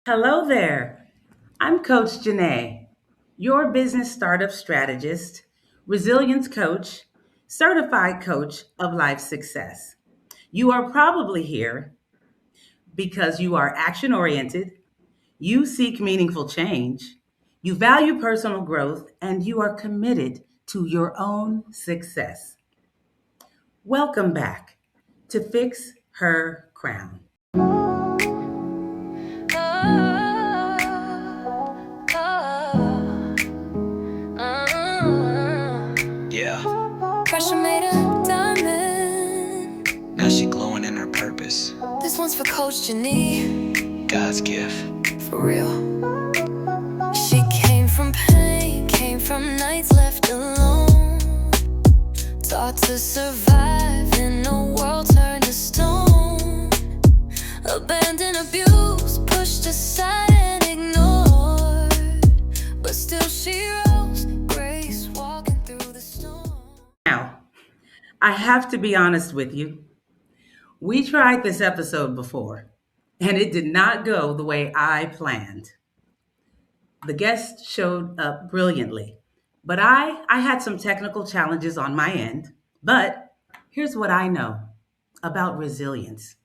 Hello there. I'm Coach Jenee, your business startup strategist, resilience coach, certified coach of life success. You are probably here because you are action oriented, you seek meaningful change, you value personal growth, and you are committed to your own success. Welcome back to Fix Her Crown. Yeah. Pressure made a diamond. Now she glowing in her purpose. This one's for Coach Jenee. God's gift. For real. She came from pain, came from nights left alone. Taught to survive in a world turned to stone. Abandoned, abused, pushed aside and ignored. But still she rose, grace walking through the storm. Now, I have to be honest with you. We tried this episode before, and it did not go the way I planned. The guest showed up brilliantly, but I had some technical challenges on my end. But here's what I know about resilience: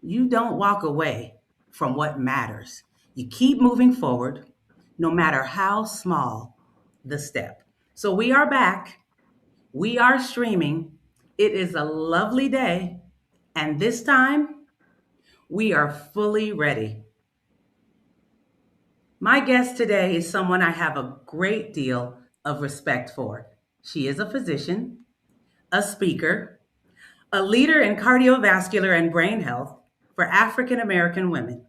you don't walk away from what matters, you keep moving forward, no matter how small the step. So we are back, we are streaming. It is a lovely day, and this time we are fully ready. My guest today is someone I have a great deal of respect for. She is a physician, a speaker, a leader in cardiovascular and brain health for African American women.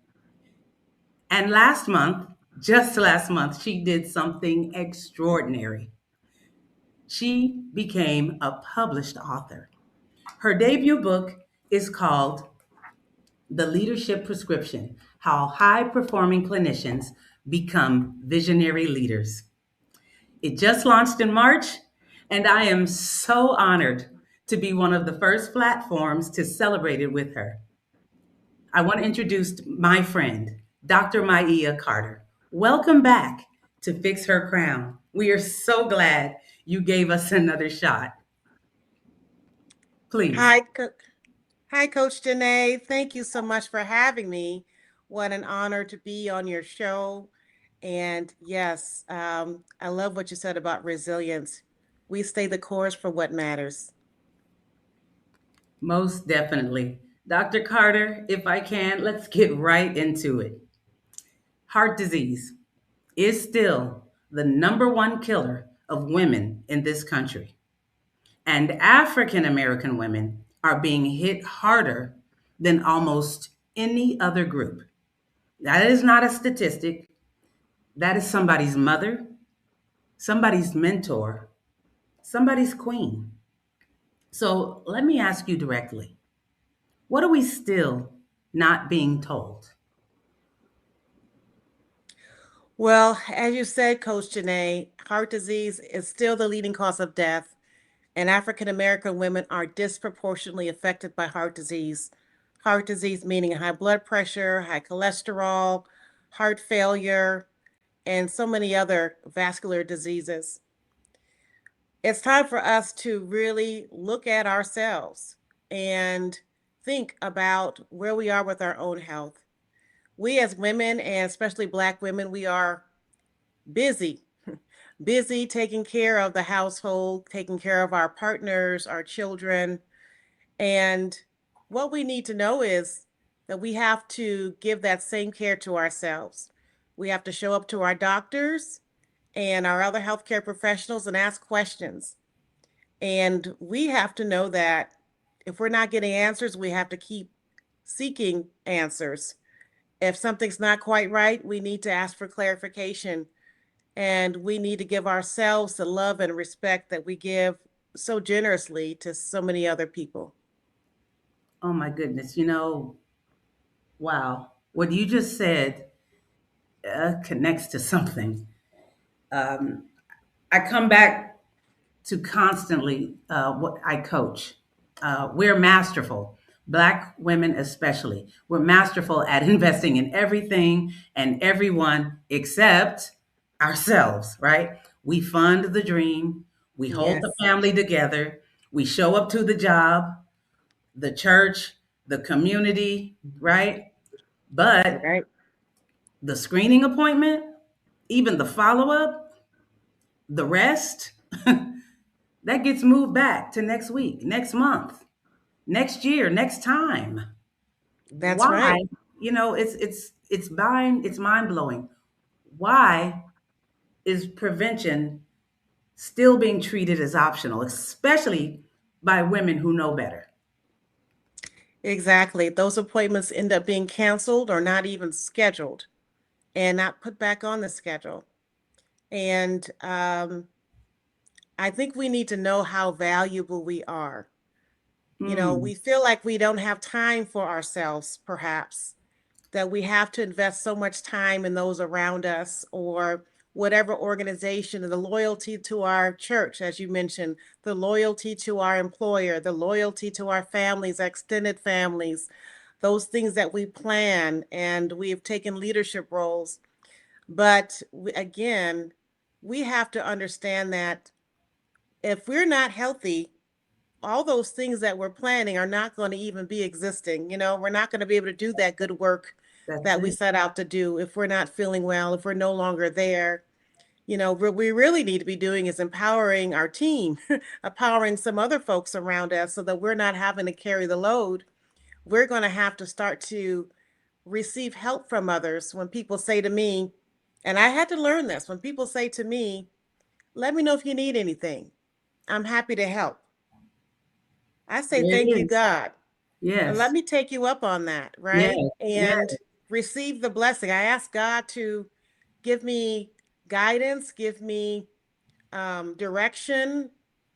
And last month, just last month, she did something extraordinary. She became a published author. Her debut book is called The Leadership Prescription: How High Performing Clinicians Become Visionary Leaders. It just launched in March, and I am so honored to be one of the first platforms to celebrate it with her. I want to introduce my friend, Dr. Maia Carter. Welcome back to Fix Her Crown. We are so glad you gave us another shot. Please. Hi, Coach Jenee. Thank you so much for having me. What an honor to be on your show. And yes, I love what you said about resilience. We stay the course for what matters. Most definitely. Dr. Carter, if I can, let's get right into it. Heart disease is still the number one killer of women in this country. And African American women are being hit harder than almost any other group. That is not a statistic. That is somebody's mother, somebody's mentor, somebody's queen. So let me ask you directly: what are we still not being told? Well, as you said, Coach Jenee, heart disease is still the leading cause of death, and African American women are disproportionately affected by heart disease. Heart disease meaning high blood pressure, high cholesterol, heart failure, and so many other vascular diseases. It's time for us to really look at ourselves and think about where we are with our own health. We as women, and especially Black women, we are busy, busy taking care of the household, taking care of our partners, our children. And what we need to know is that we have to give that same care to ourselves. We have to show up to our doctors and our other healthcare professionals and ask questions. And we have to know that if we're not getting answers, we have to keep seeking answers. If something's not quite right, we need to ask for clarification. And we need to give ourselves the love and respect that we give so generously to so many other people. Oh my goodness, wow. What you just said connects to something. Um, I come back to constantly what I coach. We're masterful, Black women, especially, we're masterful at investing in everything and everyone except ourselves, right? We fund the dream, we hold the Yes. family together, we show up to the job, the church, the community, right? But Right. the screening appointment, even the follow up, the rest, that gets moved back to next week, next month, next year, next time. That's Why? right. It's mind blowing. Why is prevention still being treated as optional, especially by women who know better? Exactly. Those appointments end up being canceled or not even scheduled and not put back on the schedule. And I think we need to know how valuable we are. Mm, We feel like we don't have time for ourselves, perhaps, that we have to invest so much time in those around us or whatever organization, and the loyalty to our church, as you mentioned, the loyalty to our employer, the loyalty to our families, extended families, those things that we plan and we've taken leadership roles. But again, we have to understand that if we're not healthy, all those things that we're planning are not going to even be existing. We're not going to be able to do that good work that's that we it. set out to do if we're not feeling well, if we're no longer there. What we really need to be doing is empowering our team, empowering some other folks around us so that we're not having to carry the load. We're going to have to start to receive help from others. When people say to me, and I had to learn this, when people say to me, let me know if you need anything, I'm happy to help. I say, There it thank you, is. God. And let Yes. me take you up on that, Yes. right? Yes. And receive the blessing. I ask God to give me guidance, give me direction.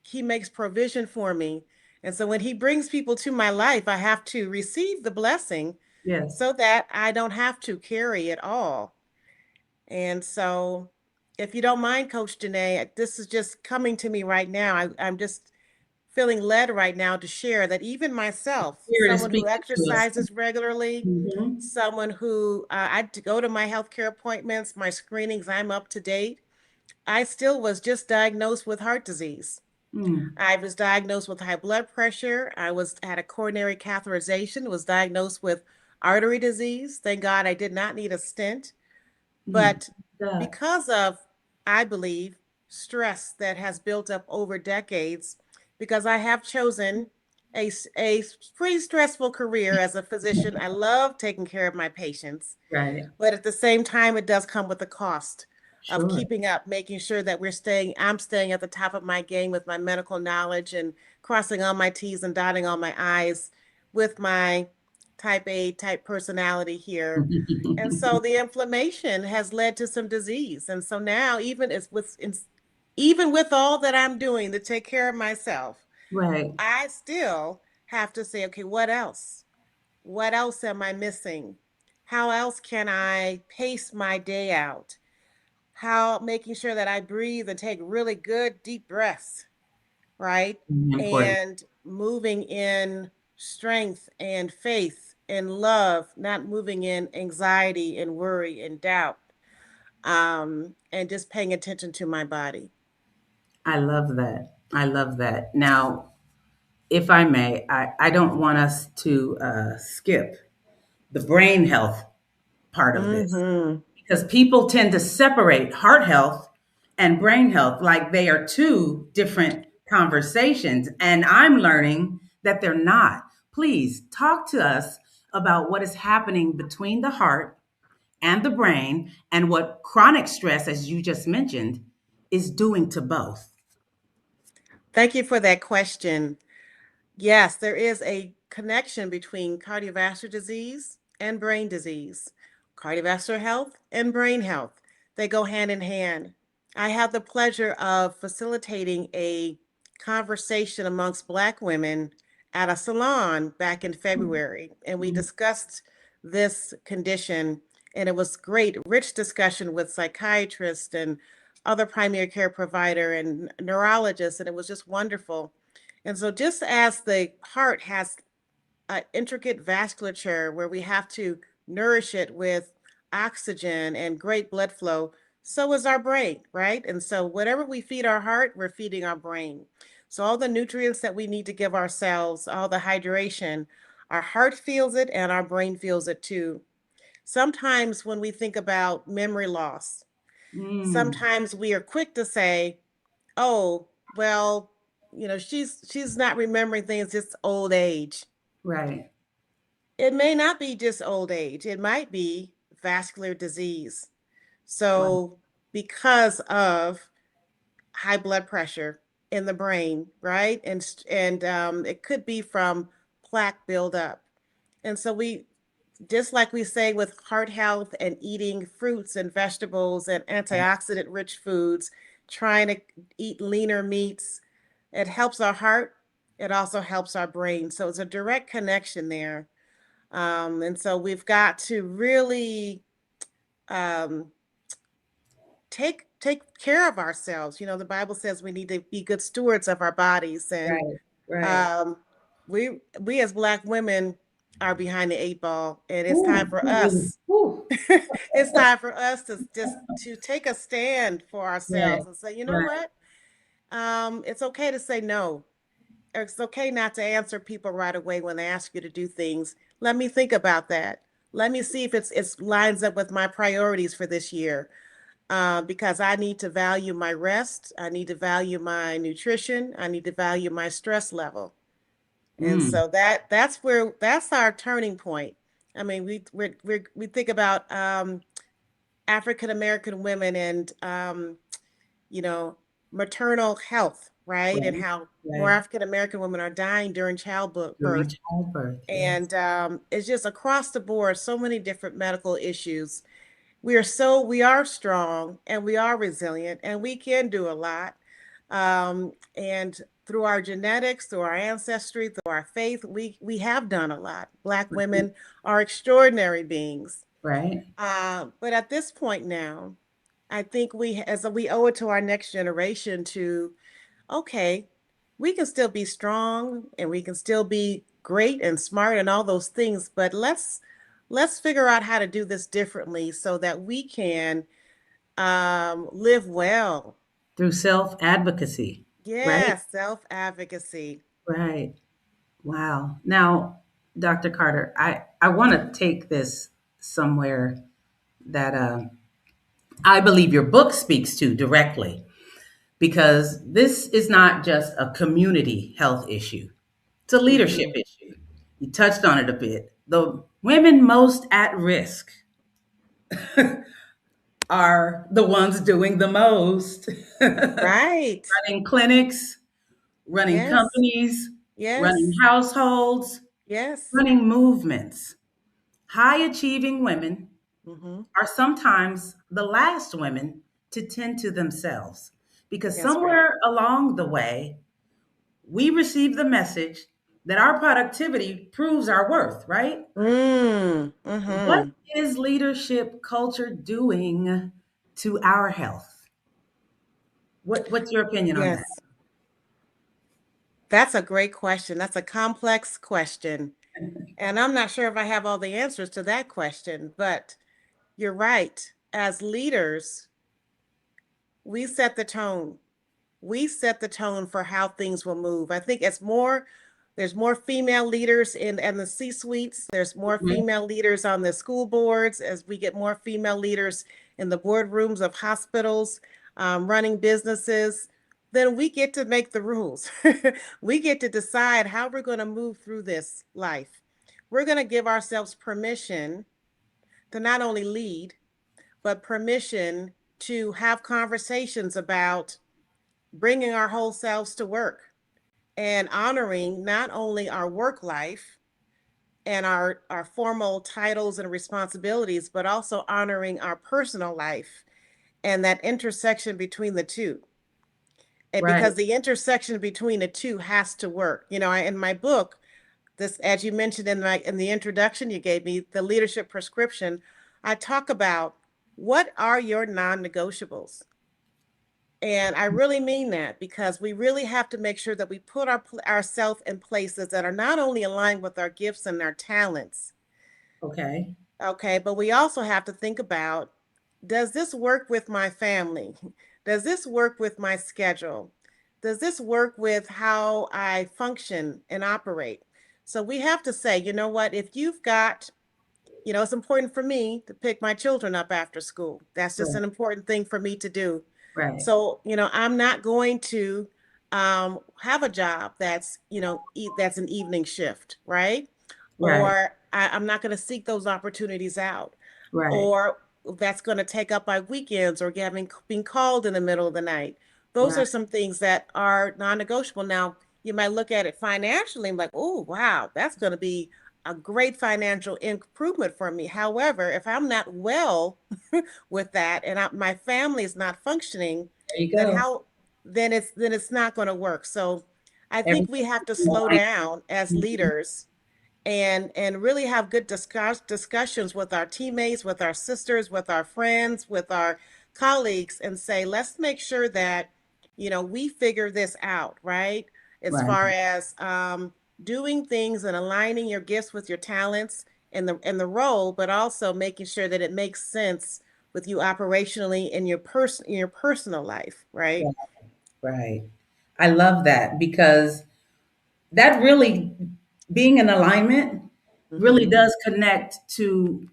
He makes provision for me. And so when He brings people to my life, I have to receive the blessing Yes. so that I don't have to carry it all. And so, if you don't mind, Coach Jenee, this is just coming to me right now. I'm just feeling led right now to share that even myself, Spirit is someone who speaking to us. exercises regularly, Hmm. someone who I go to my healthcare appointments, my screenings, I'm up to date. I still was just diagnosed with heart disease. Mm, I was diagnosed with high blood pressure. I was had a coronary catheterization, was diagnosed with artery disease. Thank God I did not need a stent. mm. But God. because of, I believe, stress that has built up over decades, because I have chosen a pretty stressful career as a physician. I love taking care of my patients, Right. but at the same time, it does come with a cost of Sure. keeping up, making sure that I'm staying at the top of my game with my medical knowledge and crossing all my T's and dotting all my I's with my type A type personality here. And so the inflammation has led to some disease. And so now, even with all that I'm doing to take care of myself, Right. I still have to say, okay, what else? What else am I missing? How else can I pace my day out? How making sure that I breathe and take really good deep breaths, right? Important. And moving in strength and faith and love, not moving in anxiety and worry and doubt, and just paying attention to my body. I love that. I love that. Now, if I may, I don't want us to skip the brain health part of this Mm-hmm. because people tend to separate heart health and brain health like they are two different conversations. And I'm learning that they're not. Please talk to us about what is happening between the heart and the brain and what chronic stress, as you just mentioned, is doing to both. Thank you for that question. Yes, there is a connection between cardiovascular disease and brain disease, cardiovascular health and brain health. They go hand in hand. I had the pleasure of facilitating a conversation amongst Black women at a salon back in February, and we discussed this condition. And it was great, rich discussion with psychiatrists and other primary care provider and neurologists, and it was just wonderful. And so, just as the heart has intricate vasculature where we have to nourish it with oxygen and great blood flow, so is our brain, right? And so whatever we feed our heart, we're feeding our brain. So all the nutrients that we need to give ourselves, all the hydration, our heart feels it and our brain feels it too. Sometimes when we think about memory loss, Mm, sometimes we are quick to say, oh, well, she's not remembering things, it's old age. right. It may not be just old age, it might be vascular disease. Wow. So, because of high blood pressure in the brain, right? And it could be from plaque buildup. And so we, just like we say with heart health and eating fruits and vegetables and antioxidant rich foods, trying to eat leaner meats, it helps our heart. It also helps our brain. So it's a direct connection there. And so we've got to really um, take care of ourselves. The Bible says we need to be good stewards of our bodies, and Right. Right. um, we as Black women are behind the eight ball, and it's time Ooh, for ooh, ooh, us. ooh. It's time for us to just to take a stand for Right. ourselves and say, you know Right. what? It's okay to say no. It's okay not to answer people right away when they ask you to do things. Let me think about that. Let me see if it's lines up with my priorities for this year. Because I need to value my rest. I need to value my nutrition. I need to value my stress level. And Mm, so that's our turning point. I mean, we think about African American women and you know, maternal health, right? And right. how more Right. African American women are dying during During childbirth. childbirth. Yes. And it's just across the board, so many different medical issues. We are strong and we are resilient and we can do a lot. And through our genetics, through our ancestry, through our faith, we have done a lot. Black women are extraordinary beings. Right. But at this point now, I think we owe it to our next generation to, okay, we can still be strong and we can still be great and smart and all those things, but let's figure out how to do this differently so that we can live well. Through self advocacy. Right. Yeah, self-advocacy. Right. Wow. Now, Dr. Carter, I want to take this somewhere that I believe your book speaks to directly, because this is not just a community health issue, it's a leadership Hmm. issue. You touched on it a bit. The women most at risk are the ones doing the most. Right. Running clinics, running Yes. companies, running Yes. households, Yes. running movements. High achieving women Hmm. are sometimes the last women to tend to themselves, because That's right. somewhere along the way, we receive the message that our productivity proves our worth, right? What Mm-hmm. is leadership culture doing to our health? What's your opinion on that? Yes. That's a great question. That's a complex question. And I'm not sure if I have all the answers to that question, but you're right. As leaders, we set the tone. We set the tone for how things will move. I think there's more female leaders in the C-suites. There's more Mhm. female leaders on the school boards as we get more female leaders in the boardrooms of hospitals, running businesses. Then we get to make the rules. We get to decide how we're going to move through this life. We're going to give ourselves permission to not only lead, but permission to have conversations about bringing our whole selves to work and honoring not only our work life and our formal titles and responsibilities, but also honoring our personal life and that intersection between the two. And Right. because the intersection between the two has to work. In my book, this, as you mentioned in the introduction you gave me, the leadership prescription, I talk about what are your non-negotiables. And I really mean that because we really have to make sure that we put ourselves in places that are not only aligned with our gifts and our talents, Okay. okay, but we also have to think about, does this work with my family? Does this work with my schedule? Does this work with how I function and operate? So we have to say, you know what, if you've got, it's important for me to pick my children up after school. That's just Right. an important thing for me to do. Right. So, I'm not going to have a job that's, that's an evening shift, right? Right. Or I'm not going to seek those opportunities out, Right. or that's going to take up my weekends or having being called in the middle of the night. Those Right. are some things that are non-negotiable. Now, you might look at it financially and like, oh, wow, that's going to be a great financial improvement for me. However, if I'm not well with that and my family is not functioning, There you then go. how then it's not going to work. So I think we Everything have to in slow line. down as Mhm. leaders and really have good discussions with our teammates, with our sisters, with our friends, with our colleagues, and say, let's make sure that we figure this out, right? As Right. far as doing things and aligning your gifts with your talents and the role, but also making sure that it makes sense with you operationally in your personal life, right? Right. Right. I love that because that really, being in alignment, really Mm-hmm. does connect to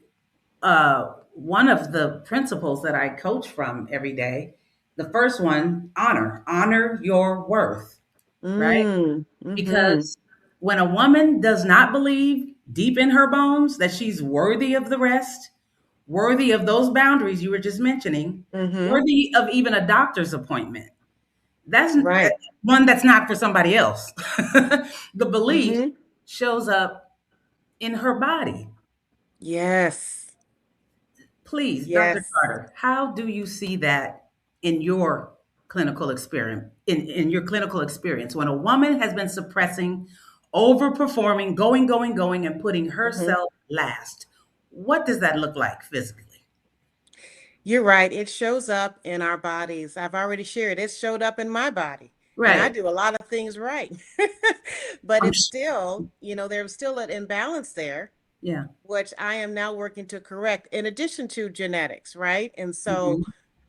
one of the principles that I coach from every day. The first one, honor your worth, right? Mm-hmm. Because when a woman does not believe deep in her bones that she's worthy of the rest, worthy of those boundaries you were just mentioning, Mm-hmm. worthy of even a doctor's appointment, that's Right. one that's not for somebody else. The belief Mm-hmm. shows up in her body. Yes. Please, Dr. Yes. Carter, how do you see that in your clinical experience? In your clinical experience, when a woman has been suppressing, overperforming, going, and putting Mm-hmm. herself last, what does that look like physically? You're right. It shows up in our bodies. I've already shared it showed up in my body. And I Right. do a lot of things right. But I'm it's sh- still, there's still an imbalance there, yeah. which I am now working to correct, in addition to genetics, right? And so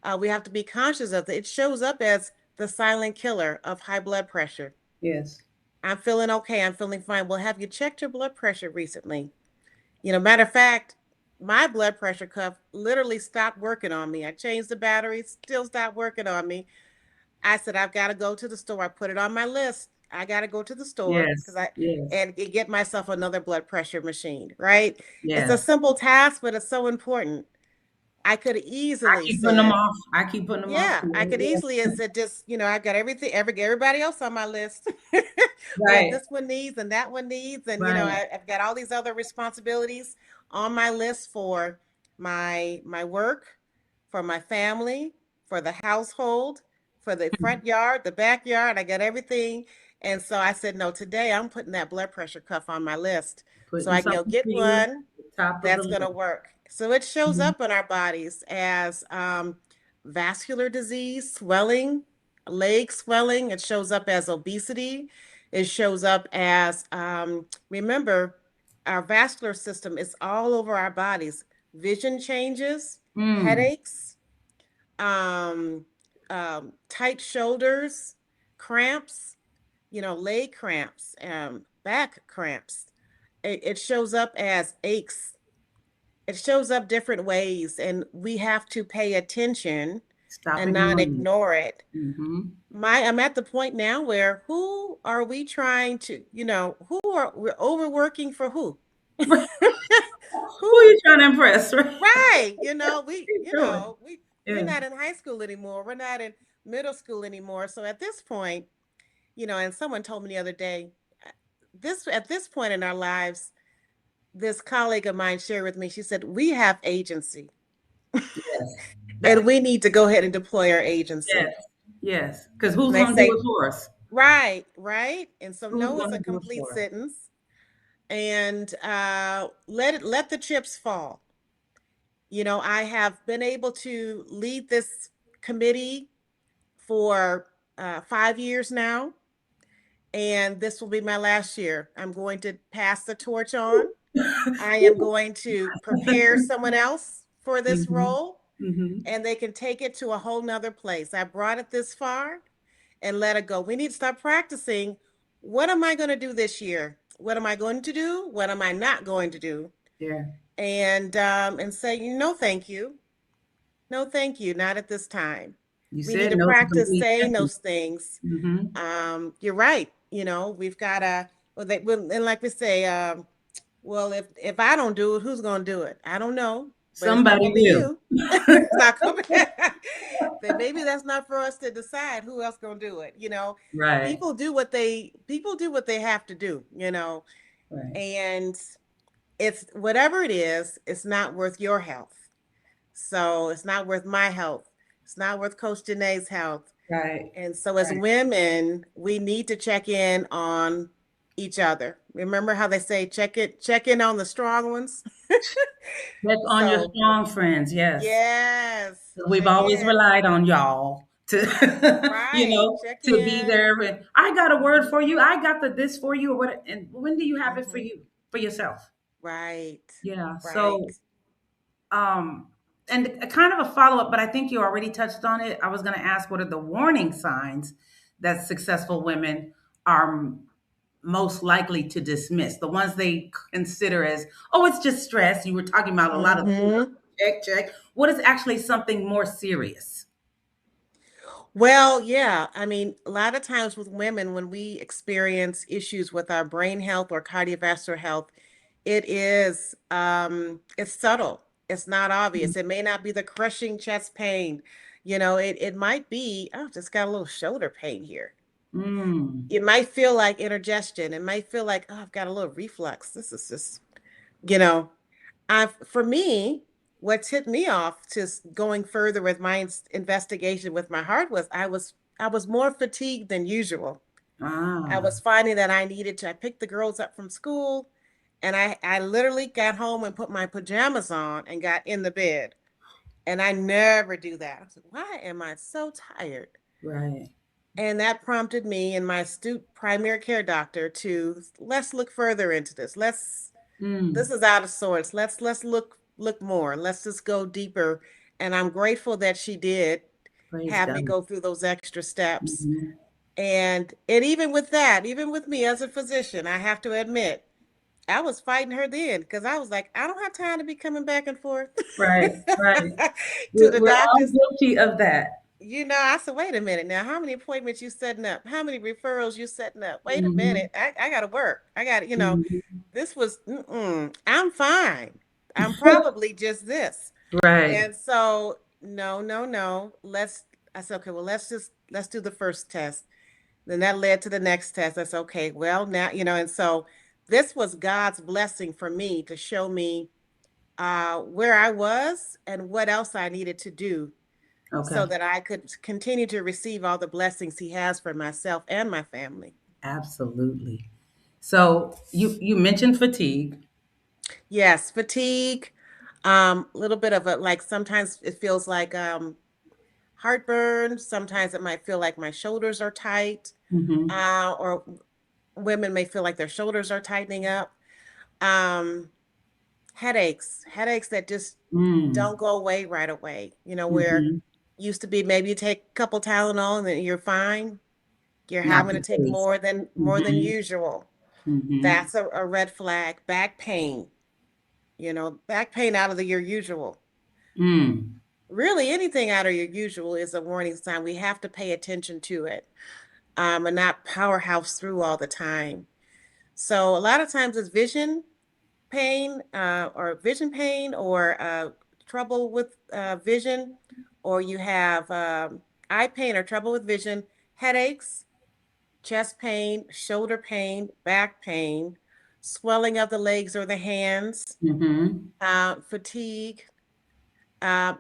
Hmm. we have to be conscious of it. It shows up as the silent killer of high blood pressure. Yes. I'm feeling okay. I'm feeling fine. Well, have you checked your blood pressure recently? Matter of fact, my blood pressure cuff literally stopped working on me. I changed the battery, still stopped working on me. I said, I've got to go to the store. I put it on my list. I got to go to the store because Yes. Yes. and get myself another blood pressure machine, right? It's a Yes. simple task, but it's so important. I could have I easily keep putting them said, off. I keep putting them off yeah, I too. could easily have said just, I've got everybody else on my list. What Right. this one needs and that one needs. And, Right. I've got all these other responsibilities on my list for my work, for my family, for the household, for the front yard, the backyard. I got everything. And so I said, no, today I'm putting that blood pressure cuff on my list. So Putting I can go something get for you one at the top of the that's going to list. work. So it shows Mhm. up in our bodies as vascular disease, swelling, leg swelling. It shows up as obesity. It shows up as, remember, our vascular system is all over our bodies. Vision changes, Mm. headaches, um, tight shoulders, cramps, leg cramps, back cramps. It shows up as aches. It shows up different ways, and we have to pay attention Stop and not ignoring it. ignore it. Mhm. I'm at the point now where who are we trying to, who are we're overworking for who? Who are Who? you trying to impress, right? Right. Keep doing. We're Yeah. not in high school anymore. We're not in middle school anymore. So at this point, and someone told me the other day, this at this point in our lives, this colleague of mine shared with me, she said, we have agency Yes. and That, we need to go ahead and deploy our agency. yes. Yes. Because who's And I going to do it say, for us? right, right. And so Who's no is going a to do it complete for us? sentence. And let the chips fall. I have been able to lead this committee for 5 years now, and this will be my last year. I'm going to pass the torch on. I am going to prepare someone else for this Mm-hmm. role, Mm-hmm. and they can take it to a whole nother place. I brought it this far and let it go. We need to start practicing. What am I going to do this year? What am I going to do? What am I not going to do? Yeah. And say, thank you. No, thank you. Not at this time. You We need said to no to practice complete saying sentence. those things. Mm-hmm. You're right. We've got to, and like we say, well, if I don't do it, who's going to do it? I don't know, but it's not Somebody going to be will. you. It's not going to be. Then maybe that's not for us to decide who else going to do it. Right. People do what they have to do. Right. And it's whatever it is, it's not worth your health. So it's not worth my health. It's not worth Coach Jenee's health. Right. And so as Right. women, we need to check in on each other. Remember how they say check in on the strong ones? Check on your So strong friends. Yes. yes, We've check always in. relied on y'all to, Right. Check to be in. there. And I got a word for you. I got the this for you. Or what? And when do you have it for Hmm. you, for yourself? Right. Yeah. Right. So, um, and a kind of a follow up, but I think you already touched on it. I was going to ask, what are the warning signs that successful women are most likely to dismiss? The ones they consider as, oh, it's just stress. You were talking about a lot of Hmm. check, check. What is actually something more serious? Well, yeah. I mean, a lot of times with women, when we experience issues with our brain health or cardiovascular health, it's subtle. It's not obvious. It may not be the crushing chest pain. It might be, oh, just got a little shoulder pain here. Mm, It might feel like indigestion. It might feel like, oh, I've got a little reflux. This is just, you know, for me, what tipped me off to going further with my investigation with my heart was I was more fatigued than usual. I ah, was finding that I picked the girls up from school, and I literally got home and put my pajamas on and got in the bed. And I never do that. I was like, why am I so tired? right. And that prompted me and my astute primary care doctor to let's look further into this. This Mm, is out of sorts. Let's look more. Let's just go deeper. And I'm grateful that she did praise have me God. go through those extra steps. Mhm. And even with that, even with me as a physician, I have to admit, I was fighting her then because I was like, I don't have time to be coming back and forth Right, right. to the We're all doctors. guilty of that. I said, wait a minute now, how many appointments you setting up? How many referrals you setting up? Wait a Hmm. minute. I gotta work. I gotta. Hmm. This was, I'm fine. I'm probably just this. Right. And so, no, no, no. I said, okay, well, let's do the first test. Then that led to the next test. That's okay. Well, now, and so this was God's blessing for me to show me where I was and what else I needed to do so Okay. that I could continue to receive all the blessings He has for myself and my family. Absolutely. So you mentioned fatigue. Yes, fatigue, a little bit of a like sometimes it feels like heartburn. Sometimes it might feel like my shoulders are tight, Hmm. or women may feel like their shoulders are tightening up. Um, headaches that just Mm. don't go away right away. Where Hmm. used to be maybe you take a couple Tylenol and then you're fine. You're Not having the to take case. more than Hmm. usual. Hmm. That's a red flag. Back pain, back pain out of your usual. Mm. Really, anything out of your usual is a warning sign. We have to pay attention to it, and not powerhouse through all the time. So a lot of times it's vision pain, or trouble with vision, or you have eye pain or trouble with vision, headaches, chest pain, shoulder pain, back pain, swelling of the legs or the hands, Hmm. fatigue,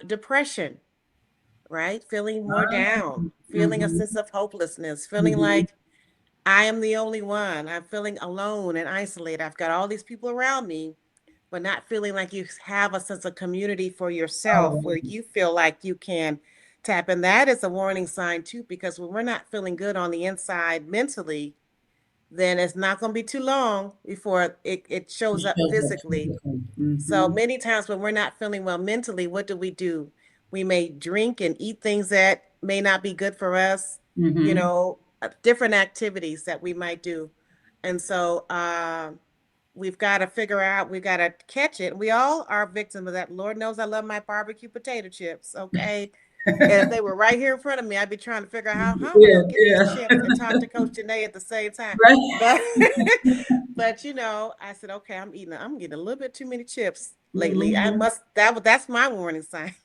depression, right? Feeling more Ah. down, feeling a Hmm. sense of hopelessness, feeling Hmm. like I am the only one. I'm feeling alone and isolated. I've got all these people around me, but not feeling like you have a sense of community for yourself Oh, where you feel like you can tap. And that is a warning sign too, because when we're not feeling good on the inside mentally, then it's not going to be too long before it shows up physically. So Mm-hmm. many times when we're not feeling well mentally, what do? We may drink and eat things that may not be good for us, Mm-hmm. different activities that we might do. And so we've got to figure out, we've got to catch it. We all are victims of that. Lord knows I love my barbecue potato chips. Okay. And if they were right here in front of me, I'd be trying to figure out how am I Yeah, going to get these yeah. chips and talk to Coach Jenee at the same time. Right. But but I said, okay, I'm getting a little bit too many chips lately. Mm-hmm. That's my warning sign.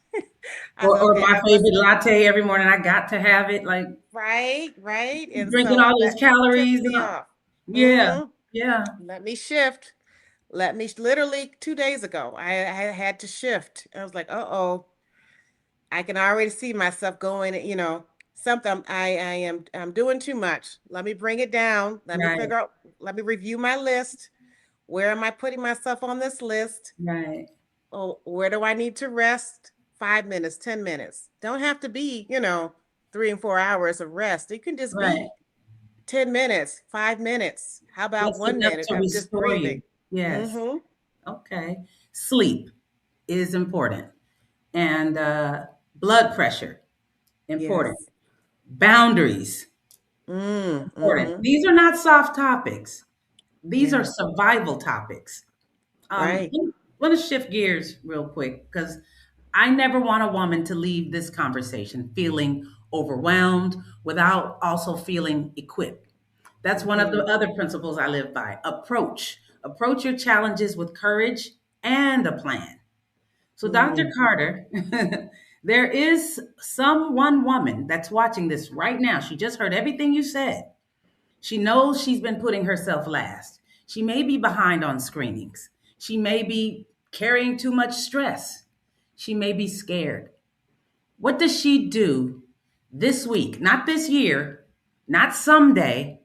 I Or, said, or okay, my I must favorite latte every morning. I got to have it. Like right. And drinking so all those that tips calories and me all. off. Yeah, Mm-hmm. yeah, Let me shift. Let me literally 2 days ago, I had to shift. I was like, oh, I can already see myself going, something I'm doing too much. Let me bring it down. right, Let me review my list. Where am I putting myself on this list? right, Oh, where do I need to rest? 5 minutes, 10 minutes. Don't have to be, 3 and 4 hours of rest. It can just right. be 10 minutes, 5 minutes. How about Just one enough minute to of just restore breathing? you. Yes. Mm-hmm. Okay. Sleep is important. And blood pressure, important. Yes. Boundaries, important. Mm-hmm. These are not soft topics. These are Yeah. survival topics. Right. Let us shift gears real quick because I never want a woman to leave this conversation feeling overwhelmed without also feeling equipped. That's one of the Mm-hmm. other principles I live by. Approach your challenges with courage and a plan. So, Dr. Mm-hmm. Carter, there is some one woman that's watching this right now. She just heard everything you said. She knows she's been putting herself last. She may be behind on screenings. She may be carrying too much stress. She may be scared. What does she do this week? Not this year, not someday.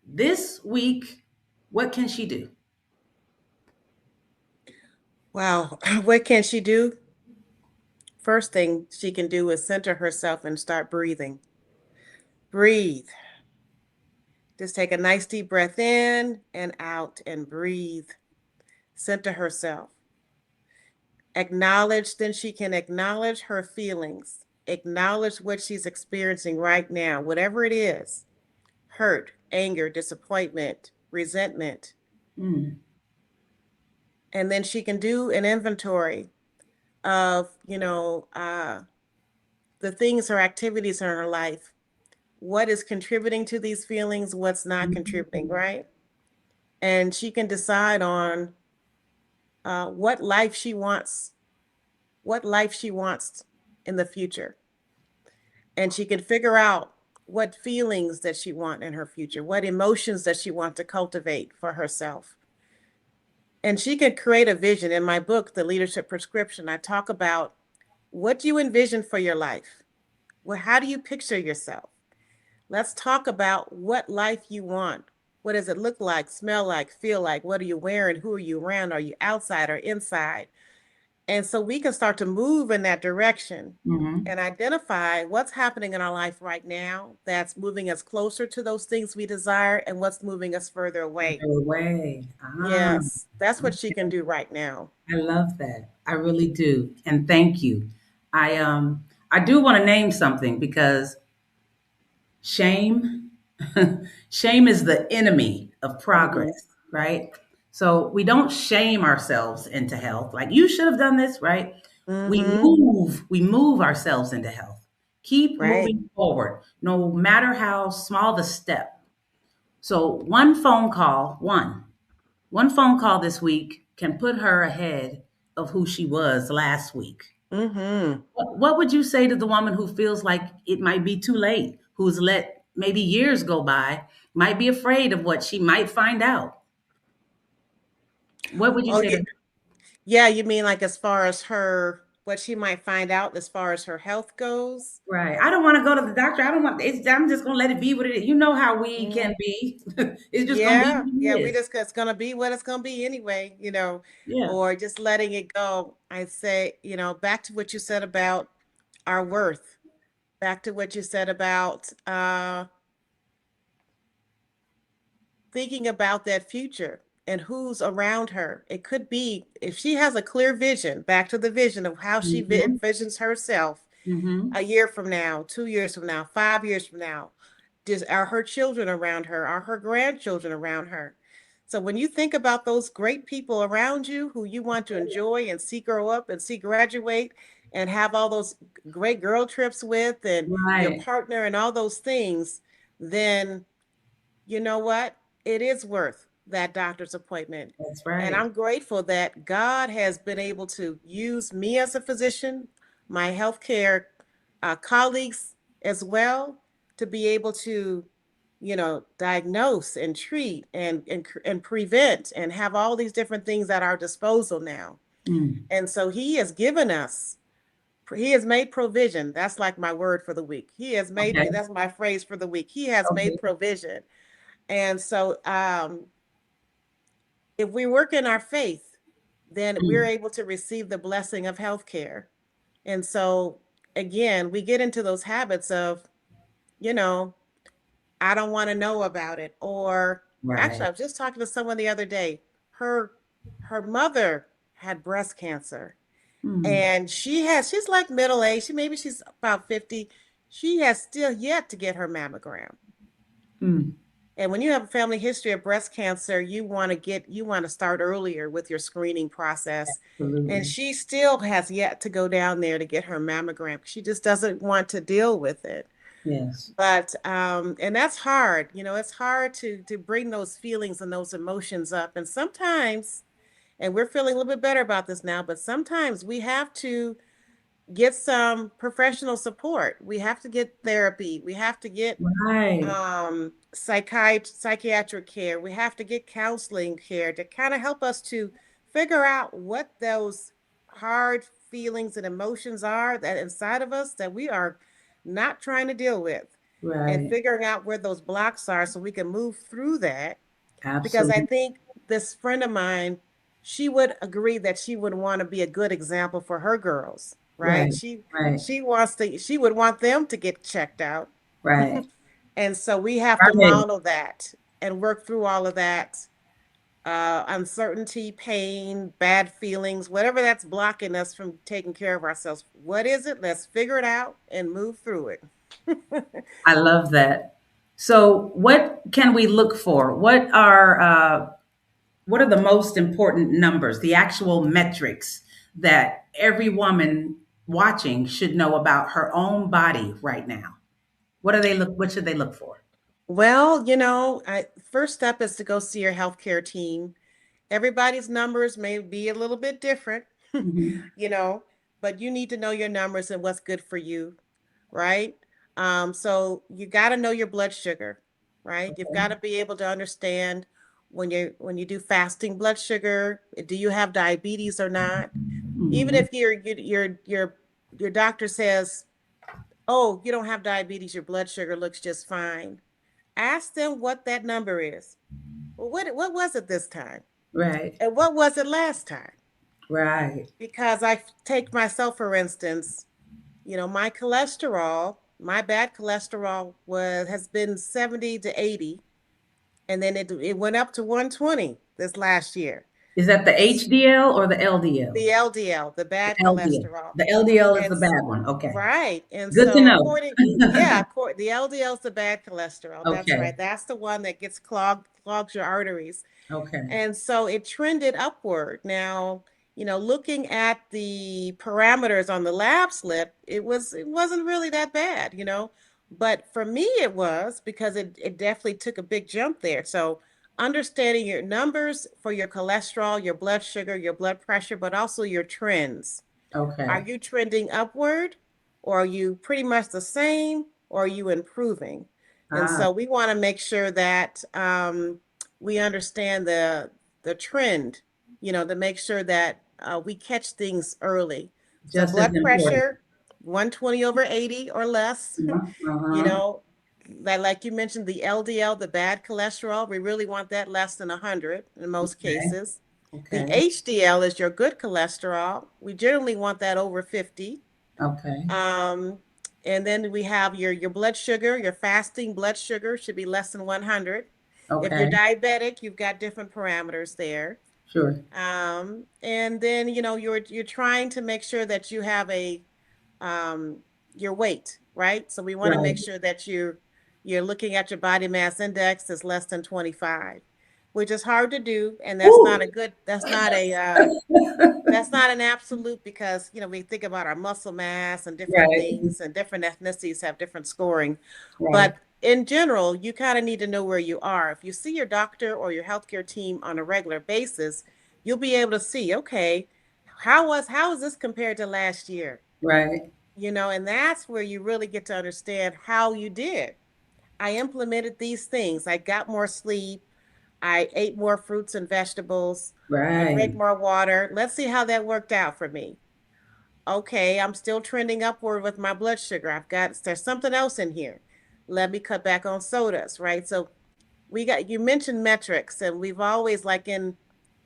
This week, what can she do? Wow. What can she do? First thing she can do is center herself and start breathing. Breathe. Just take a nice deep breath in and out and breathe. Center herself. Then she can acknowledge her feelings, acknowledge what she's experiencing right now, whatever it is: hurt, anger, disappointment, resentment. Mm, And then she can do an inventory of, the things or activities in her life. What is contributing to these feelings? What's not contributing, mhm, right? And she can decide on what life she wants, in the future. And she can figure out what feelings that she want in her future, what emotions that she want to cultivate for herself. And she can create a vision. In my book, The Leadership Prescription, I talk about what do you envision for your life? Well, how do you picture yourself? Let's talk about what life you want. What does it look like, smell like, feel like? What are you wearing? Who are you around? Are you outside or inside? And so we can start to move in that direction mhm. and identify what's happening in our life right now that's moving us closer to those things we desire and what's moving us further away. Further away. Yes, that's what she can do right now. I love that. I really do. And thank you. I do want to name something because shame shame is the enemy of Mm-hmm. progress, right? So we don't shame ourselves into health. Like you should have done this, right? Mm-hmm. We move ourselves into health. Keep Right. moving forward, no matter how small the step. So one phone call this week can put her ahead of who she was last week. Mm-hmm. What would you say to the woman who feels like it might be too late, who's let maybe years go by, might be afraid of what she might find out? What would you Oh, say yeah. to her? Yeah, you mean like as far as what she might find out as far as her health goes? Right. I don't want to go to the doctor. I don't want I'm just gonna let it be what it is. You know how we Mm, can be. It's just gonna be yeah, what yeah, it is. it's gonna be what it's gonna be anyway, Yeah. or just letting it go. I say, back to what you said about our worth. back to what you said about thinking about that future and who's around her. It could be if she has a clear vision, back to the vision of how she Mm-hmm. envisions herself Mm-hmm. a year from now, 2 years from now, 5 years from now. Are her children around her? Are her grandchildren around her? So when you think about those great people around you who you want to enjoy and see grow up and see graduate and have all those great girl trips with and your Right. partner and all those things, then you know what? It is worth that doctor's appointment. That's And right. I'm grateful that God has been able to use me as a physician, my healthcare colleagues as well, to be able to, diagnose and treat and prevent and have all these different things at our disposal now. Mm. And so He has given us. He has made provision. That's like my word for the week. Okay. That's my phrase for the week. He has made Okay. provision. And so, if we work in our faith, then we're Mm. able to receive the blessing of healthcare. And so, again, we get into those habits of, you know, I don't want to know about it. Or actually, Right. I was just talking to someone the other day. Her her mother had breast cancer, Mm. and she's like middle aged. Maybe she's about 50. She has still yet to get her mammogram. Mm. And when you have a family history of breast cancer, you want to start earlier with your screening process. And Absolutely. she still has yet to go down there to get her mammogram. She just doesn't want to deal with it. Yes. But and that's hard. It's hard to bring those feelings and those emotions up. And sometimes, and we're feeling a little bit better about this now, but sometimes we have to get some professional support. We have to get therapy. We have to get Right. psychiatric care. We have to get counseling care to kind of help us to figure out what those hard feelings and emotions are that inside of us that we are not trying to deal with, and Right. figuring out where those blocks are so we can move through that. Because I Absolutely. think this friend of mine, she would agree that she would want to be a good example for her girls, right? Right. She Right. she wants to she would want them to get checked out. Right. And so we have to Right. model that and work through all of that uncertainty, pain, bad feelings, whatever that's blocking us from taking care of ourselves. What is it? Let's figure it out and move through it. I love that. So, what can we look for? What are the most important numbers, the actual metrics that every woman watching should know about her own body right now? What should they look for? Well, first step is to go see your healthcare team. Everybody's numbers may be a little bit different, Hmm. you know, but you need to know your numbers and what's good for you, right? So you got to know your blood sugar, right? You've got to Okay. be able to understand when you do fasting blood sugar, do you have diabetes or not? Even Hmm. if your doctor says, "Oh, you don't have diabetes, your blood sugar looks just fine." Ask them what that number is. Well, what was it this time? Right. And what was it last time? Right. Because I take myself, for instance, my bad cholesterol has been 70 to 80, and then it went up to 120 this last year. Is that the HDL or the LDL? The LDL, the The bad LDL. cholesterol. The LDL is And the bad one. Okay. right. And Good to so know. the LDL is the bad cholesterol. That's Okay. right. That's the one that gets clogs your arteries. Okay. And so it trended upward. Now, looking at the parameters on the lab slip, it wasn't really that bad. But for me it was, because it definitely took a big jump there. So understanding your numbers for your cholesterol, your blood sugar, your blood pressure, but also your trends. Are Okay. you trending upward, or are you pretty much the same, or are you improving? And Ah, so we want to make sure that we understand the trend, to make sure that we catch things early. So just as blood important. pressure, 120 over 80 or less, you Uh-huh. know, like you mentioned, the LDL, the bad cholesterol, we really want that less than 100 in most Okay. cases. The Okay. HDL is your good cholesterol. We generally want that over 50. Okay. Um, And then we have your blood sugar, your fasting blood sugar should be less than 100. If you're Okay. diabetic, you've got different parameters there. Sure. And then you're trying to make sure that you have a um, your weight, right? So we want to make Right. sure that you're looking at your body mass index is less than 25, which is hard to do, and Woo! that's not an absolute because we think about our muscle mass and different Right. things, and different ethnicities have different scoring. Right. But in general, you kind of need to know where you are. If you see your doctor or your healthcare team on a regular basis, you'll be able to see, okay, how is this compared to last year? Right. And that's where you really get to understand how you did. I implemented these things. I got more sleep. I ate more fruits and vegetables. I drank Right. more water. Let's see how that worked out for me. Okay, I'm still trending upward with my blood sugar. There's something else in here. Let me cut back on sodas, right? So you mentioned metrics, and we've always, like in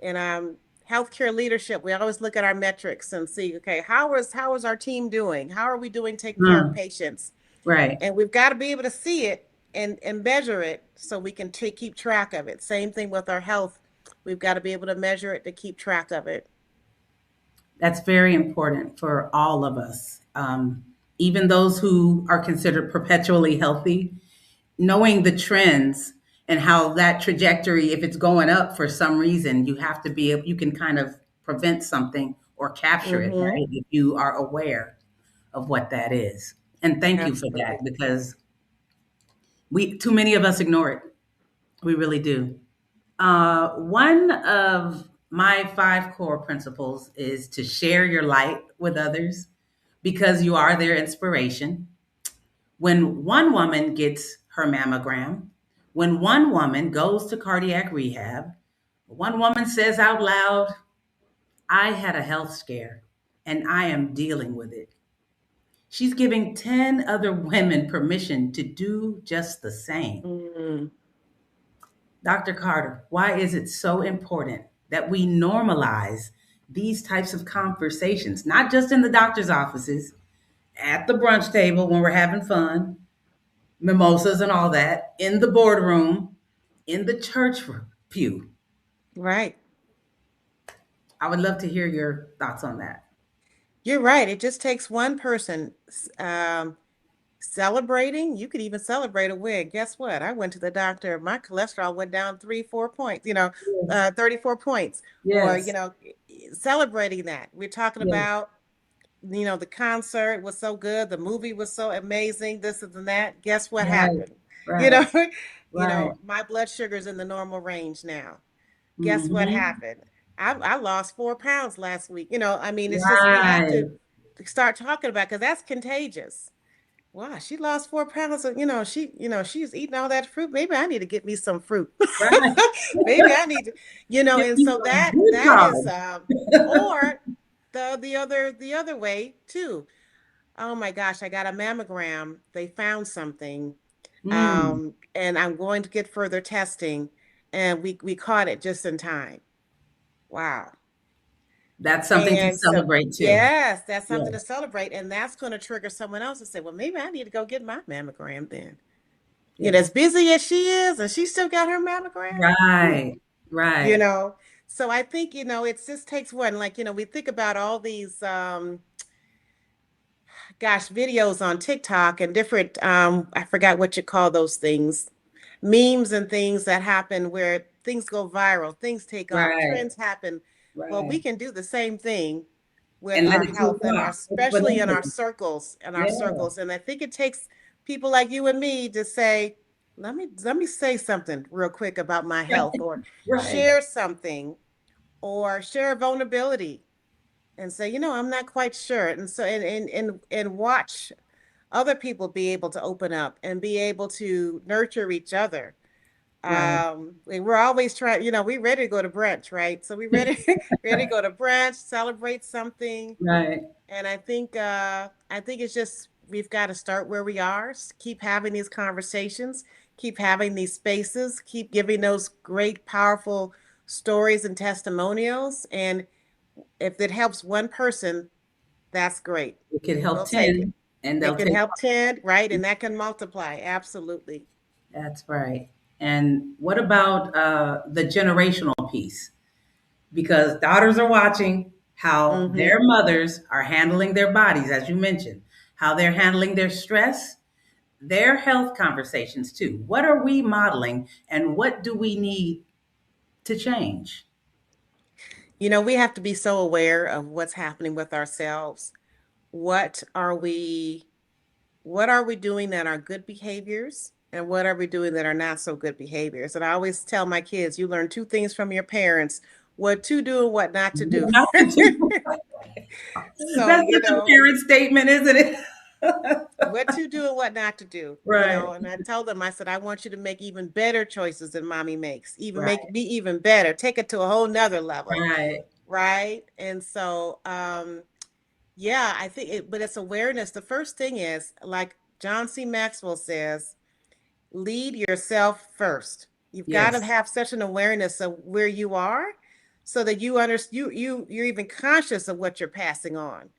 healthcare leadership, we always look at our metrics and see, okay, how is our team doing? How are we doing taking care of Mm. patients? Right. And we've got to be able to see it and measure it so we can keep track of it. Same thing with our health. We've got to be able to measure it to keep track of it. That's very important for all of us. Even those who are considered perpetually healthy, knowing the trends and how that trajectory, if it's going up for some reason, you have to be able, you can kind of prevent something or capture it, Mm-hmm. right? If you are aware of what that is. And thank you for that, Absolutely. because too many of us ignore it. We really do. One of my five core principles is to share your light with others because you are their inspiration. When one woman gets her mammogram, when one woman goes to cardiac rehab, one woman says out loud, I had a health scare and I am dealing with it. She's giving 10 other women permission to do just the same. Mm, Dr. Carter, why is it so important that we normalize these types of conversations, not just in the doctor's offices, at the brunch table when we're having fun, mimosas and all that, in the boardroom, in the church pew? right. I would love to hear your thoughts on that. You're right. It just takes one person celebrating. You could even celebrate a win. Guess what? I went to the doctor. My cholesterol went down 3, 4 points, Yes. 34 points. Or, Yes. celebrating that. We're talking Yes. about, the concert was so good, the movie was so amazing, this and that. Guess what Right. happened? You Right. know, Right. my blood sugar's in the normal range now. Guess what Hmm. happened? I lost 4 pounds last week. I mean, it's just we have to Right. start talking about because that's contagious. Wow, she lost 4 pounds. She's eating all that fruit. Maybe I need to get me some fruit. Right. Maybe I need to, Give and me so some that good that is carbs. or the other way too. Oh my gosh, I got a mammogram. They found something. Mm, And I'm going to get further testing, and we caught it just in time. Wow. that's something to And so, celebrate too. yes, that's something to Yes. celebrate. And that's going to trigger someone else to say, well, maybe I need to go get my mammogram then. As Yes. busy as she is, and she still got her mammogram. Hmm. Right. You Right. know, so I think, it just takes one. Like, we think about all these, videos on TikTok and different, I forgot what you call those things, memes and things that happen where things go viral, things take off, Right. trends happen. Well, we Right. can do the same thing with And let our it take health and off. especially in our circles Yeah. And I think it takes people like you and me to say, let me say something real quick about my health, or Right. share something, or share a vulnerability and say, I'm not quite sure. And so and watch other people be able to open up and be able to nurture each other. Right. We're always trying, we ready to go to brunch, right? So we ready ready to go to brunch, celebrate something. Right. And I think it's just we've got to start where we are, keep having these conversations, keep having these spaces, keep giving those great, powerful stories and testimonials. And if it helps one person, that's great. It could help We'll take it. 10, And It they'll can take. help 10, right? And that can multiply. Absolutely. That's right. And what about the generational piece? Because daughters are watching how Mm-hmm. their mothers are handling their bodies, as you mentioned, how they're handling their stress, their health conversations too. What are we modeling and what do we need to change? We have to be so aware of what's happening with ourselves. What are we what are we doing that are good behaviors and what are we doing that are not so good behaviors? And I always tell my kids, you learn two things from your parents, what to do and what not to do. Not to do. So, That's such a parent statement, isn't it? what to do and what not to do, Right, and I tell them, I said, I want you to make even better choices than mommy makes, even right, be even better, take it to a whole nother level, right. right? And so, yeah, I think but it's awareness. The first thing is, like John C. Maxwell says, lead yourself first. You've got to Yes, have such an awareness of where you are so that you understand you're even conscious of what you're passing on.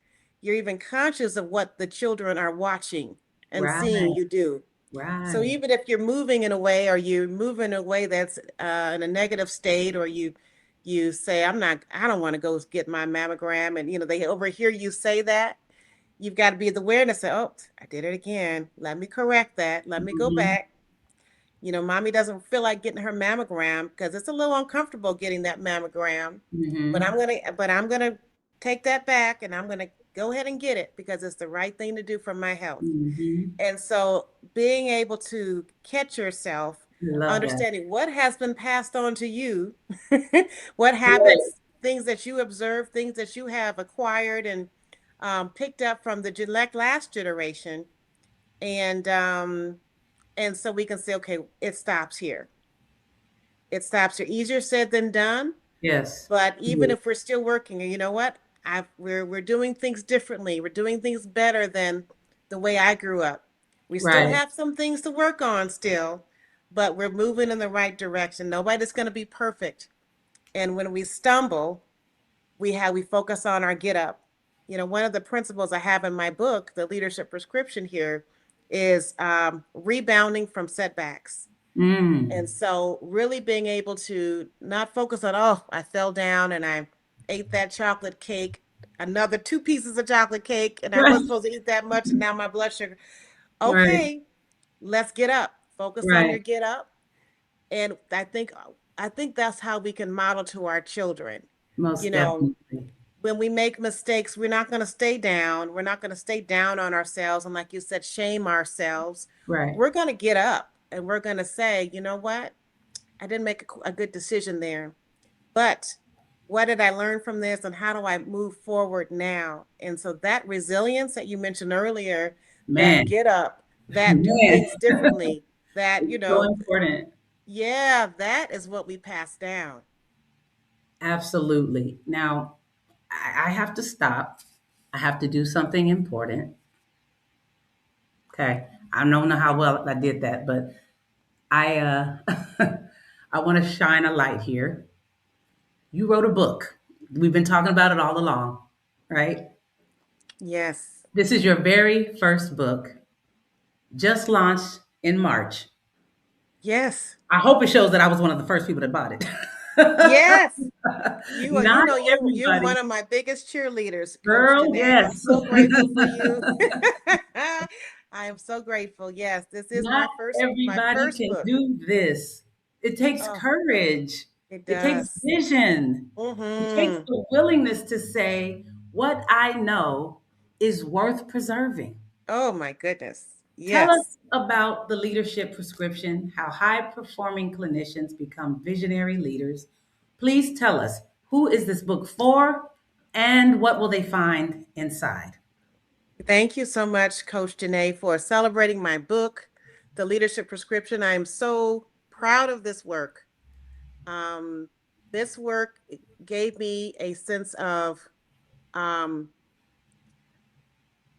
You're even conscious of what the children are watching and seeing right, you do. So right. even if you're moving in a way or you move in a way that's in a negative state, or you say, I don't want to go get my mammogram, and they overhear you say that, you've got to be the awareness that, oh, I did it again. Let me correct that. Let me go Mhm, back. Mommy doesn't feel like getting her mammogram because it's a little uncomfortable getting that mammogram. But mhm, I'm gonna take that back and I'm gonna go ahead and get it because it's the right thing to do for my health. mhm. And so being able to catch yourself, I love that. understanding what has been passed on to you, what Right. habits, things that you observe, things that you have acquired and picked up from the last generation, and um, and so we can say, okay, it stops here. It stops here. Easier said than done, Yes. but even Yes. if we're still working, and you know what, we're doing things differently. We're doing things better than the way I grew up. We still Right. have some things to work on still, but we're moving in the right direction. Nobody's going to be perfect. And when we stumble, we focus on our get up. One of the principles I have in my book, the leadership prescription here, is rebounding from setbacks. Mm. And so really being able to not focus on, oh, I fell down and I ate that chocolate cake, another two pieces of chocolate cake, and I Right. wasn't supposed to eat that much, and now my blood sugar. Right. Okay, let's get up. Focus on Right. your get up. And I think that's how we can model to our children. You Most know, definitely. when we make mistakes, we're not going to stay down. We're not going to stay down on ourselves. And like you said, shame ourselves. Right. We're going to get up and we're going to say, you know what? I didn't make a good decision there. But what did I learn from this and how do I move forward now? And so that resilience that you mentioned earlier, that Man. get up, that do Man. things differently, that, It's so important. yeah, that is what we pass down. Absolutely. Now, I have to stop. I have to do something important. Okay. I don't know how well I did that, but I I want to shine a light here. You wrote a book. We've been talking about it all along, right? Yes. This is your very first book, just launched in March. Yes. I hope it shows that I was one of the first people that bought it. Yes. You are, Not you're one everybody. of my biggest cheerleaders, Coach Girl, Jenee. I'm yes. so grateful for you. I am so grateful. Yes, this is Not my everybody first can book. do this. It takes Oh, courage. it It takes does. vision. It takes Mm-hmm. the willingness to say, what I know is worth preserving. Oh my goodness. Tell us Yes. about the leadership prescription, how high performing clinicians become visionary leaders. Please tell us, who is this book for and what will they find inside? Thank you so much, Coach Jenee, for celebrating my book, The Leadership Prescription. I am so proud of this work. Um, this work gave me a sense of um,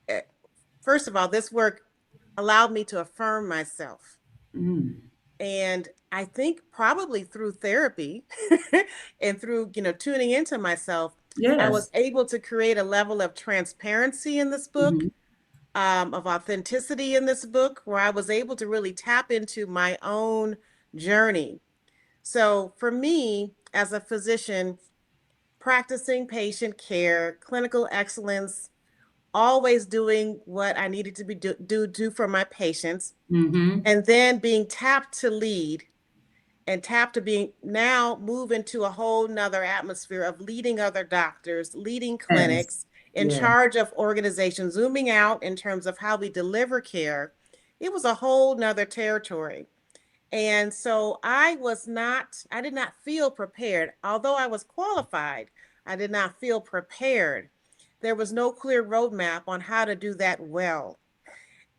eh, first of all, this work allowed me to affirm myself. Mm. And I think probably through therapy and through, tuning into myself, I was Yes. able to create a level of transparency in this book, Mhm. of authenticity in this book where I was able to really tap into my own journey. So for me, as a physician, practicing patient care, clinical excellence, always doing what I needed to be do for my patients, Mm-hmm. and then being tapped to lead and tapped to being now move into a whole nother atmosphere of leading other doctors, leading Yes. clinics, in Yeah. charge of organizations, zooming out in terms of how we deliver care. It was a whole nother territory. And so I did not feel prepared. Although I was qualified, I did not feel prepared. There was no clear roadmap on how to do that well.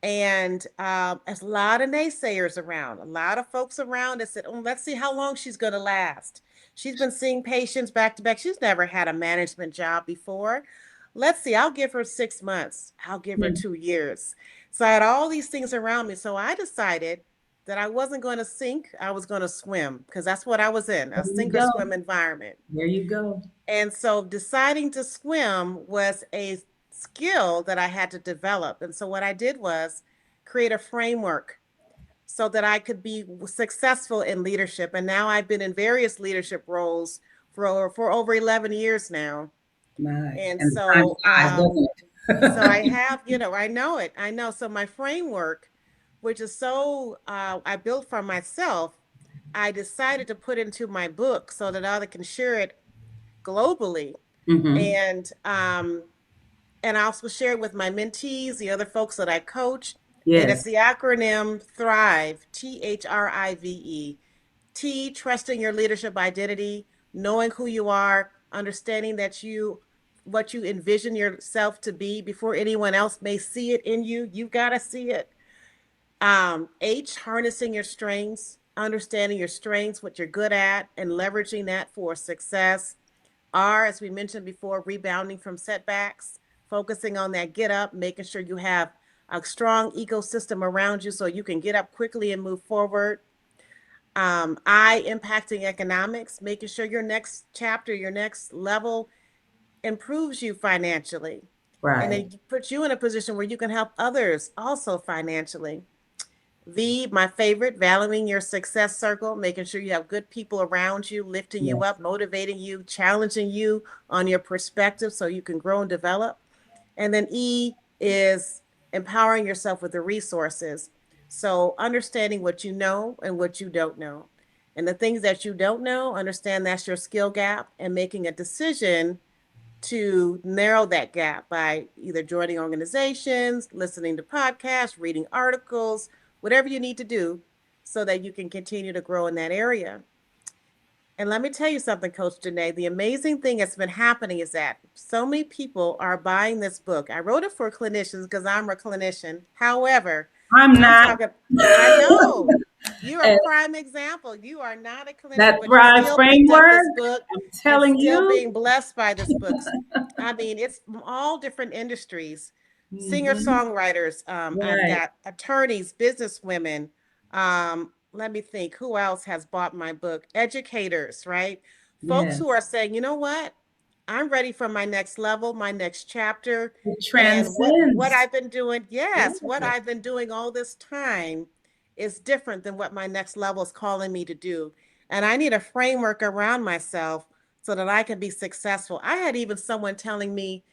And there's a lot of naysayers around, a lot of folks around that said, oh, let's see how long she's going to last. She's been seeing patients back to back. She's never had a management job before. Let's see, I'll give her 6 months. I'll give her Yeah. 2 years. So I had all these things around me. So I decided that I wasn't going to sink, I was going to swim because that's what I was in, a There you sink or go. swim environment. There you go. And so deciding to swim was a skill that I had to develop. And so what I did was create a framework so that I could be successful in leadership. And now I've been in various leadership roles for over 11 years now. My, And and the time so, flies, doesn't so I it? have, I know it. I know. So my framework, which is I built for myself, I decided to put into my book so that others can share it globally. Mm-hmm. And I also share it with my mentees, the other folks that I coach. And it's Yes. the acronym THRIVE, THRIVE. T, trusting your leadership identity, knowing who you are, understanding what you envision yourself to be before anyone else may see it in you. You've got to see it. H, harnessing your strengths, understanding your strengths, what you're good at, and leveraging that for success. R, as we mentioned before, rebounding from setbacks, focusing on that get up, making sure you have a strong ecosystem around you so you can get up quickly and move forward. I, impacting economics, making sure your next chapter, your next level improves you financially. And Right. then puts you in a position where you can help others also financially. V, my favorite, valuing your success circle, making sure you have good people around you, lifting you Yes. up, motivating you, challenging you on your perspective so you can grow and develop. And then E is empowering yourself with the resources. So understanding what you know and what you don't know. And the things that you don't know, understand that's your skill gap and making a decision to narrow that gap by either joining organizations, listening to podcasts, reading articles, whatever you need to do so that you can continue to grow in that area. And let me tell you something, Coach Jenee. The amazing thing that's been happening is that so many people are buying this book. I wrote it for clinicians because I'm a clinician. However, I'm I'm not. talking, I know you're a And prime example. You are not a clinician, that but you Thrive still picked up framework, this book I'm and telling still you. being blessed by this book. I mean, it's from all different industries, Mm-hmm. singer-songwriters. I've Right. got attorneys, businesswomen, let me think, who else has bought my book? Educators, right? Folks Yes. who are saying, you know what? I'm ready for my next level, my next chapter. It And what transcends. I've been doing, yes, what Yes. I've been doing all this time is different than what my next level is calling me to do. And I need a framework around myself so that I can be successful. I had even someone telling me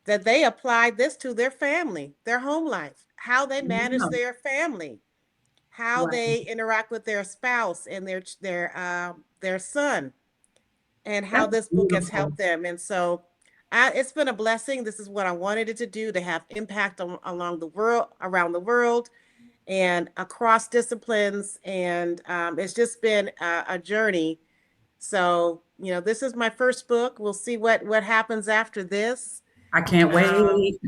that they applied this to their family, their home life, how they manage Wow. their family, how Wow. they interact with their spouse and their son, and how That's this book has beautiful. helped them. And so, it's been a blessing. This is what I wanted it to do, to have impact along the world, around the world, and across disciplines. And it's just been a journey. So, this is my first book. We'll see what happens after this. I can't Um, wait.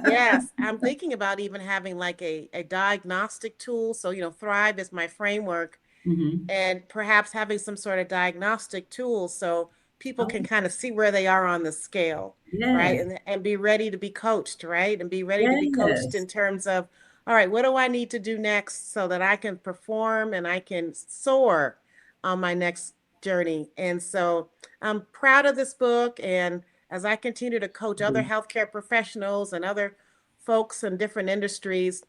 Yes, I'm thinking about even having like a diagnostic tool. So, Thrive is my framework, Hmm. and perhaps having some sort of diagnostic tool so people Oh, can kind of see where they are on the scale, right? yes. And be ready to be coached, right? And be ready to be coached Yes. in terms of, all right, what do I need to do next so that I can perform and I can soar on my next journey? And so I'm proud of this book. And as I continue to coach other healthcare professionals and other folks in different industries,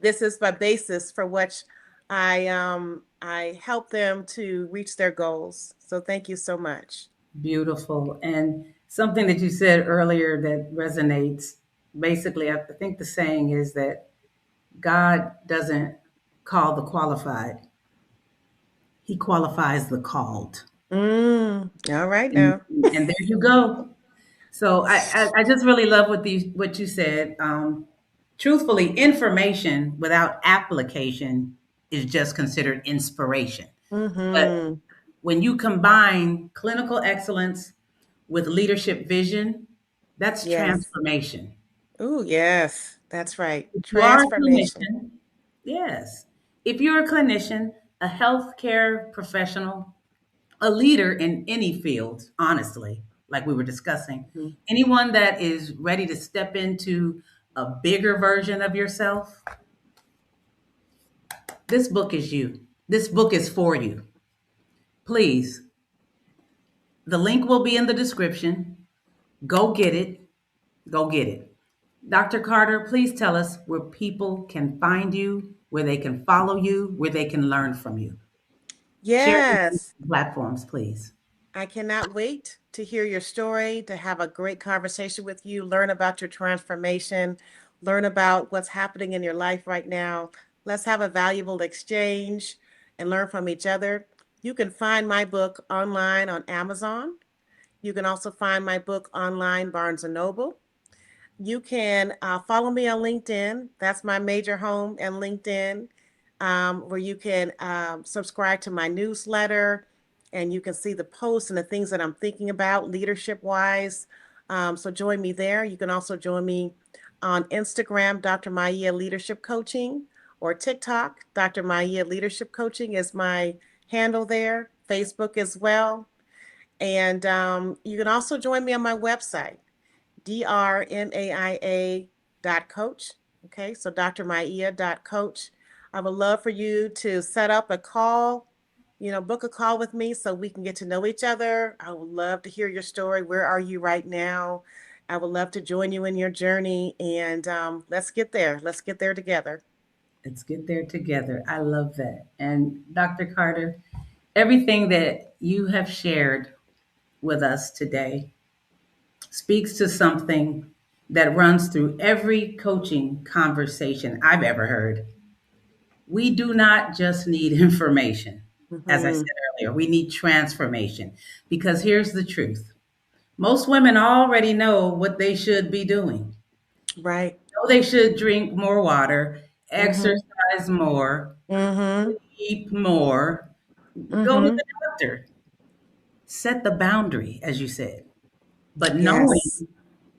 this is my basis for which I help them to reach their goals. So thank you so much. Beautiful. And something that you said earlier that resonates. Basically, I think the saying is that God doesn't call the qualified, He qualifies the called. All right And, now. and there you go. So I just really love what you said. Truthfully, information without application is just considered inspiration. But Mm-hmm. when you combine clinical excellence with leadership vision, that's Yes. transformation. Oh, yes. That's right. If you are a Transformation. clinician, yes. If you're a clinician, a healthcare professional, a leader in any field, honestly, like we were discussing, Mhm. anyone that is ready to step into a bigger version of yourself, this book is you. This book is for you. Please, the link will be in the description. Go get it. Go get it. Dr. Carter, please tell us where people can find you, where they can follow you, where they can learn from you. Share these Yes. platforms, please. I cannot wait to hear your story, to have a great conversation with you, learn about your transformation, learn about what's happening in your life right now. Let's have a valuable exchange and learn from each other. You can find my book online on Amazon. You can also find my book online, Barnes& and Noble. You can follow me on LinkedIn. That's my major home and LinkedIn, where you can subscribe to my newsletter and you can see the posts and the things that I'm thinking about leadership wise. So join me there. You can also join me on Instagram, Dr. Maia Leadership Coaching, or TikTok. Dr. Maia Leadership Coaching is my handle there, Facebook as well. And you can also join me on my website, drmaia.coach. Okay, so drmaia.coach. I would love for you to set up a call, book a call with me so we can get to know each other. I would love to hear your story. Where are you right now? I would love to join you in your journey, and let's get there. Let's get there together. Let's get there together. I love that. And Dr. Carter, everything that you have shared with us today speaks to something that runs through every coaching conversation I've ever heard. We do not just need information. As I said Hmm. earlier, we need transformation. Because here's the truth: most women already know what they should be doing. Right. Know they should drink more water, Hmm. exercise more, Hmm. eat more, go to Hmm. the doctor, set the boundary, as you said. But Yes.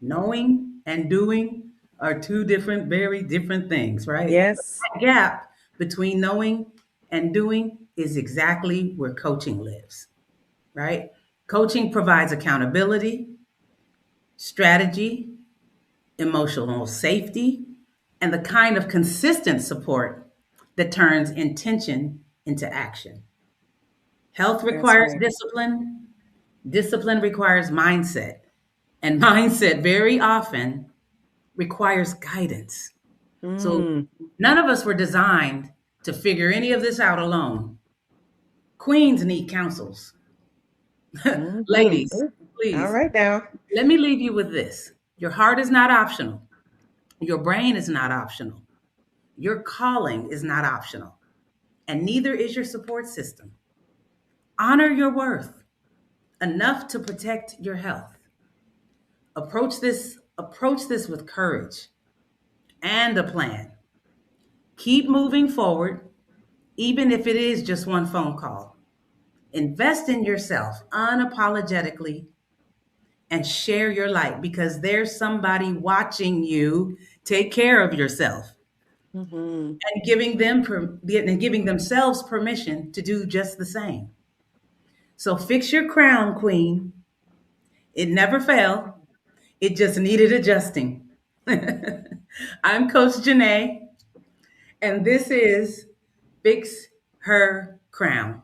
knowing and doing are two different, very different things, right? Yes. That gap between knowing and doing is exactly where coaching lives, right? Coaching provides accountability, strategy, emotional safety, and the kind of consistent support that turns intention into action. Health That's requires right. discipline, discipline requires mindset, and mindset very often requires guidance. So Mm. none of us were designed to figure any of this out alone. Queens need counsels. Hmm. Ladies, All please, right now. let me leave you with this. Your heart is not optional. Your brain is not optional. Your calling is not optional. And neither is your support system. Honor your worth enough to protect your health. Approach this with courage and a plan. Keep moving forward even if it is just one phone call. Invest in yourself unapologetically and share your light because there's somebody watching you. Take care of yourself Hmm. and giving themselves permission to do just the same. So fix your crown, queen. It never fell. It just needed adjusting. I'm Coach Jenee, and this is Fix Her Crown.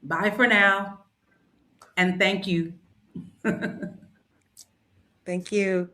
Bye for now, and thank you. Thank you.